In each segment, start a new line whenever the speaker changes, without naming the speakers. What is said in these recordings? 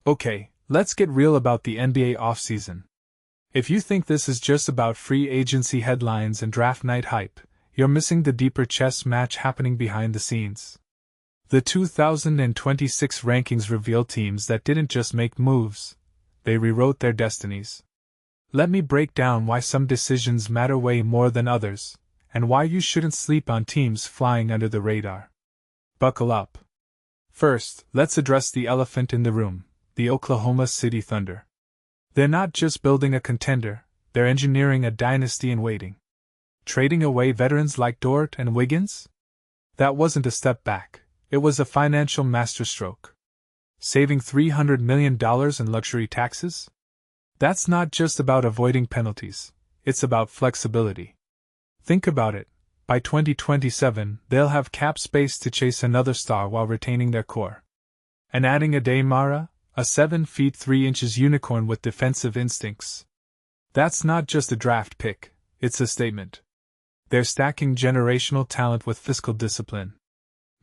Okay, let's get real about the NBA offseason. If you think this is just about free agency headlines and draft night hype, you're missing the deeper chess match happening behind the scenes. The 2026 rankings reveal teams that didn't just make moves, they rewrote their destinies. Let me break down why some decisions matter way more than others, and why you shouldn't sleep on teams flying under the radar. Buckle up. First, let's address the elephant in the room, the Oklahoma City Thunder. They're not just building a contender, they're engineering a dynasty in waiting. Trading away veterans like Dort and Wiggins? That wasn't a step back, it was a financial masterstroke. Saving $300 million in luxury taxes? That's not just about avoiding penalties, it's about flexibility. Think about it, by 2027 they'll have cap space to chase another star while retaining their core. And adding a Mara, a 7 feet 3 inches unicorn with defensive instincts. That's not just a draft pick, it's a statement. They're stacking generational talent with fiscal discipline.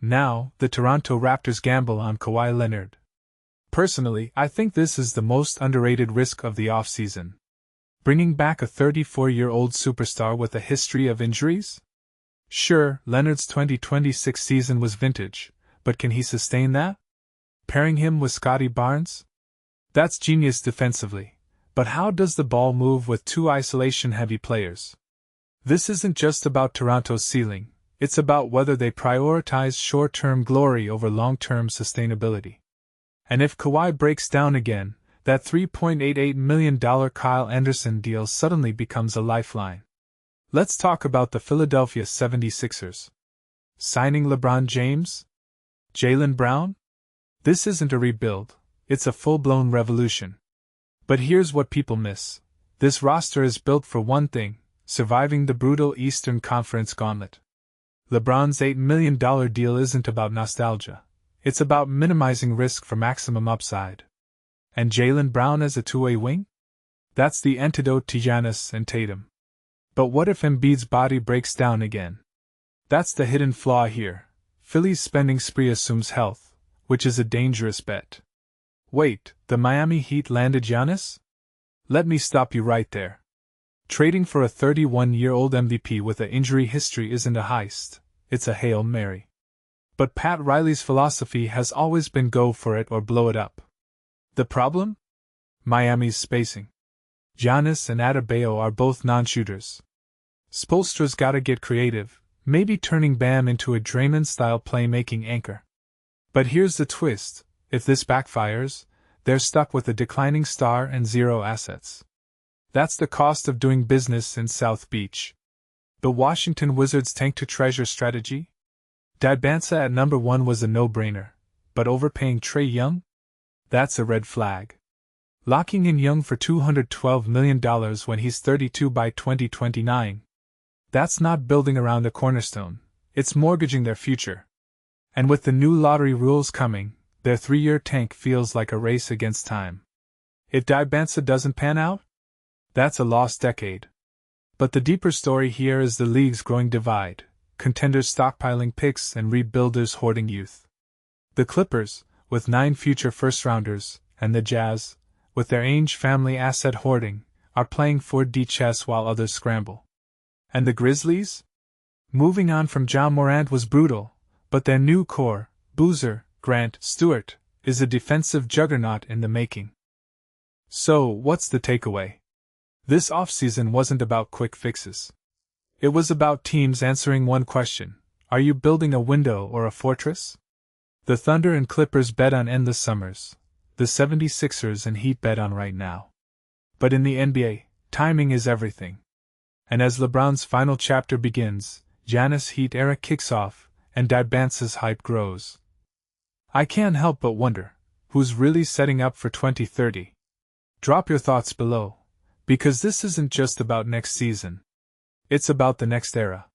Now, the Toronto Raptors gamble on Kawhi Leonard. Personally, I think this is the most underrated risk of the offseason. Bringing back a 34-year-old superstar with a history of injuries? Sure, Leonard's 2026 season was vintage, but can he sustain that? Pairing him with Scotty Barnes? That's genius defensively, but how does the ball move with two isolation-heavy players? This isn't just about Toronto's ceiling, it's about whether they prioritize short-term glory over long-term sustainability. And if Kawhi breaks down again, that $3.88 million Kyle Anderson deal suddenly becomes a lifeline. Let's talk about the Philadelphia 76ers. Signing LeBron James? Jaylen Brown? This isn't a rebuild, it's a full-blown revolution. But here's what people miss. This roster is built for one thing, surviving the brutal Eastern Conference gauntlet. LeBron's $8 million deal isn't about nostalgia, it's about minimizing risk for maximum upside. And Jaylen Brown as a two-way wing? That's the antidote to Giannis and Tatum. But what if Embiid's body breaks down again? That's the hidden flaw here. Philly's spending spree assumes health, which is a dangerous bet. Wait, the Miami Heat landed Giannis? Let me stop you right there. Trading for a 31-year-old MVP with an injury history isn't a heist, it's a Hail Mary. But Pat Riley's philosophy has always been go for it or blow it up. The problem? Miami's spacing. Giannis and Adebayo are both non-shooters. Spoelstra's gotta get creative, maybe turning Bam into a Draymond-style playmaking anchor. But here's the twist, if this backfires, they're stuck with a declining star and zero assets. That's the cost of doing business in South Beach. The Washington Wizards' tank-to-treasure strategy? Dibansa at number 1 was a no-brainer, but overpaying Trae Young? That's a red flag. Locking in Young for $212 million when he's 32 by 2029. That's not building around a cornerstone, it's mortgaging their future. And with the new lottery rules coming, their 3-year tank feels like a race against time. If Dibansa doesn't pan out? That's a lost decade. But the deeper story here is the league's growing divide, contenders stockpiling picks and rebuilders hoarding youth. The Clippers, with 9 future first-rounders, and the Jazz, with their Ainge family asset hoarding, are playing 4D chess while others scramble. And the Grizzlies? Moving on from Ja Morant was brutal, but their new core, Boozer, Grant, Stewart, is a defensive juggernaut in the making. So, what's the takeaway? This offseason wasn't about quick fixes. It was about teams answering one question: are you building a window or a fortress? The Thunder and Clippers bet on endless summers. The 76ers and Heat bet on right now. But in the NBA, timing is everything. And as LeBron's final chapter begins, Giannis' Heat era kicks off, and Dibansa's hype grows. I can't help but wonder, who's really setting up for 2030? Drop your thoughts below, because this isn't just about next season. It's about the next era.